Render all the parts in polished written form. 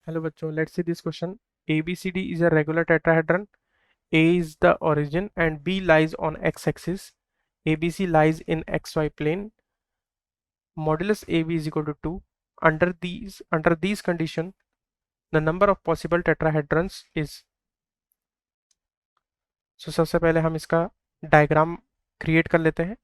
Hello बच्चों, let's see this question. ABCD is a regular tetrahedron. A is the origin and B lies on x-axis. ABC lies in xy plane. Modulus AB is equal to 2. Under these condition, the number of possible tetrahedrons is. So सबसे पहले हम इसका diagram create कर लेते हैं.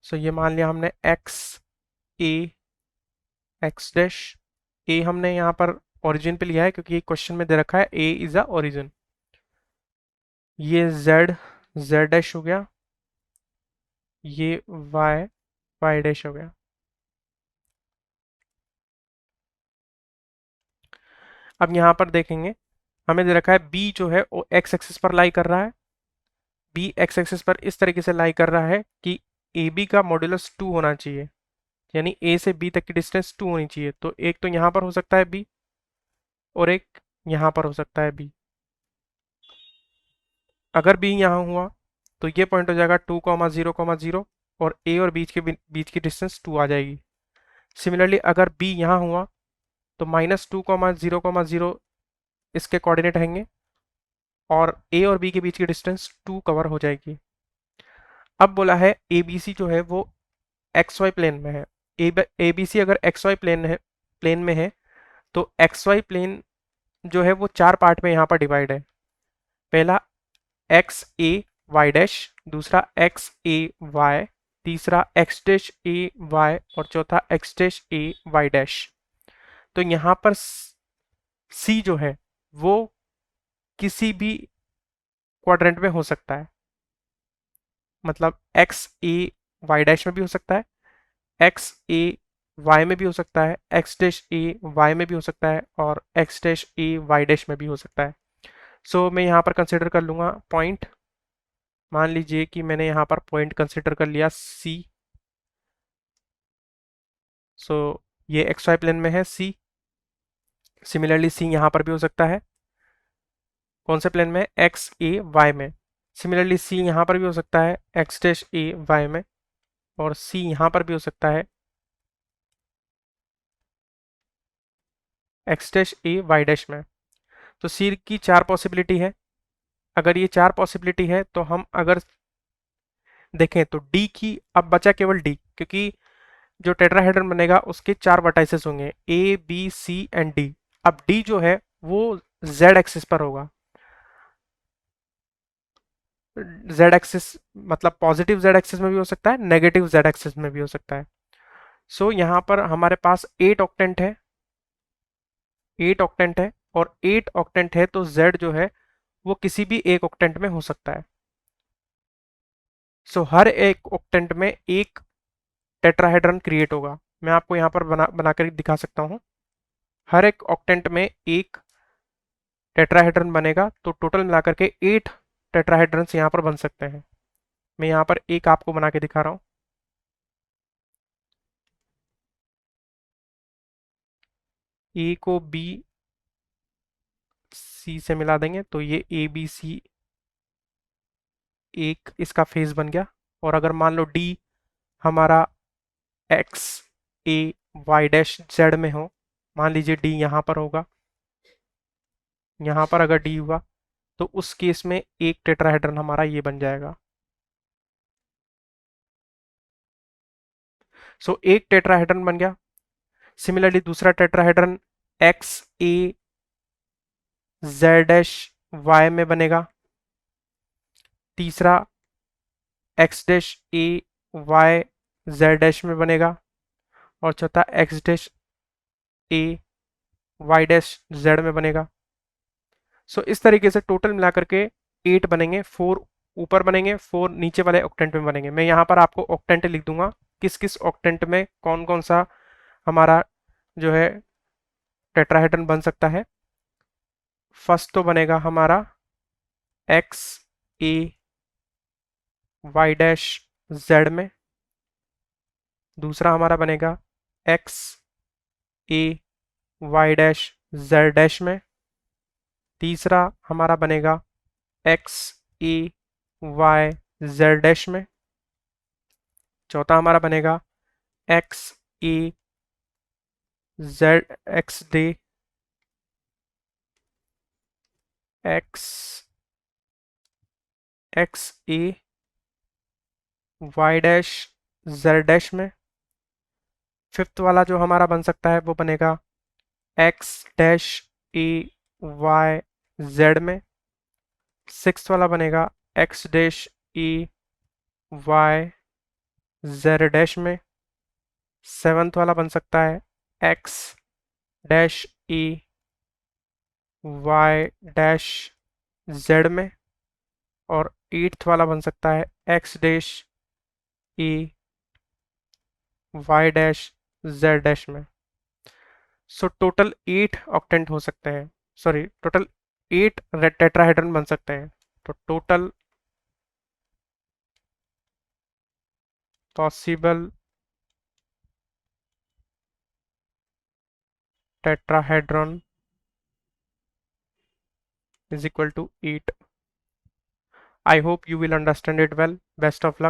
So ये मान लिया हमने A x डैश A हमने यहाँ पर ओरिजिन पे लिया है क्योंकि क्वेश्चन में दे रखा है A इज अ ओरिजिन. ये Z डैश हो गया. ये y डैश हो गया. अब यहाँ पर देखेंगे हमें दे रखा है b जो है वो x एक्सिस पर लाई कर रहा है. b x एक्सिस पर इस तरीके से लाई कर रहा है कि ab का मॉड्यूलस 2 होना चाहिए, यानी a से b तक की डिस्टेंस 2 होनी चाहिए. तो एक तो यहाँ पर हो सकता है b और एक यहाँ पर हो सकता है b. अगर b यहाँ हुआ तो ये पॉइंट हो जाएगा 2,0,0 और a और बीच की डिस्टेंस 2 आ जाएगी. सिमिलरली अगर b यहाँ हुआ तो -2,0,0 इसके कोऑर्डिनेट रहेंगे और a और b के बीच की डिस्टेंस 2 कवर हो जाएगी. अब बोला है ABC जो है वो XY प्लेन में है. ABC अगर XY प्लेन में है तो XY प्लेन जो है वो 4 पार्ट में यहाँ पर डिवाइड है. पहला XA Y डैश, दूसरा XA Y, तीसरा X डैश A Y और चौथा X dash A Y dash. तो यहाँ पर C जो है वो किसी भी क्वाड्रेंट में हो सकता है. मतलब एक्स ए वाई डैश में भी हो सकता है, एक्स ए वाई में भी हो सकता है, एक्स डैश ए वाई में भी हो सकता है और x dash A Y dash में भी हो सकता है. सो मैं यहाँ पर कंसिडर कर लूँगा पॉइंट. मान लीजिए कि मैंने यहाँ पर पॉइंट कंसिडर कर लिया सी. सो ये एक्स वाई प्लेन में है सी. सिमिलरली सी यहाँ पर भी हो सकता है. कौन से प्लेन में? एक्स ए वाई में. सिमिलरली सी यहाँ पर भी हो सकता है एक्स डैश ए वाई में और सी यहाँ पर भी हो सकता है x dash A Y dash में. तो सी की 4 पॉसिबिलिटी है. अगर ये 4 पॉसिबिलिटी है तो हम अगर देखें तो डी की अब बचा केवल डी, क्योंकि जो टेट्राहेड्रन बनेगा उसके 4 वर्टाइसेस होंगे A B C and D. अब डी जो है वो जेड एक्सिस पर होगा. जेड एक्सिस मतलब पॉजिटिव जेड एक्सिस में भी हो सकता है, नेगेटिव जेड एक्सिस में भी हो सकता है. सो यहाँ पर हमारे पास 8 ऑक्टेंट है. 8 ऑक्टेंट है और 8 ऑक्टेंट है तो जेड जो है वो किसी भी एक ऑक्टेंट में हो सकता है. सो हर एक ऑक्टेंट में एक टेट्राहेड्रन क्रिएट होगा. मैं आपको यहाँ पर बनाकर दिखा सकता हूँ. हर एक ऑक्टेंट में एक टेट्राहेड्रन बनेगा तो टोटल मिलाकर के 8 टेट्राहेड्रन्स यहाँ पर बन सकते हैं. मैं यहाँ पर एक आपको बना के दिखा रहा हूँ. ए को बी सी से मिला देंगे तो ये ए बी सी एक इसका फेस बन गया. और अगर मान लो डी हमारा X A Y dash Z में हो, मान लीजिए डी यहाँ पर होगा, यहाँ पर अगर डी हुआ तो उस केस में एक टेट्राहेड्रन हमारा ये बन जाएगा. सो एक टेट्राहेड्रन बन गया. सिमिलरली दूसरा tetrahedron x A Z dash Y में बनेगा, तीसरा x dash A Y Z dash में बनेगा और चौथा x dash A Y dash Z में बनेगा. सो इस तरीके से टोटल मिलाकर के 8 बनेंगे. 4 ऊपर बनेंगे, 4 नीचे वाले ऑक्टेंट में बनेंगे. मैं यहाँ पर आपको ऑक्टेंट लिख दूंगा किस किस ऑक्टेंट में कौन कौन सा हमारा जो है टेट्राहेड्रन बन सकता है. फर्स्ट तो बनेगा हमारा X A Y dash Z में. दूसरा हमारा बनेगा X A Y dash Z dash में. तीसरा हमारा बनेगा X A Y Z dash में। चौथा हमारा बनेगा X A Z X D X X A Y dash Z dash में। फिफ्थ वाला जो हमारा बन सकता है वो बनेगा X dash A Y Z में। सिक्स्थ वाला बनेगा X dash A Y Z dash में। सेवन्थ वाला बन सकता है x dash A Y dash Z में। और एट्थ वाला बन सकता है x dash A Y dash Z dash में। सो टोटल 8 ऑक्टेंट हो सकते हैं, सॉरी टोटल 8 टेट्राहेड्रन बन सकते हैं। तो total possible tetrahedron is equal to 8. I hope you will understand it well. Best of luck.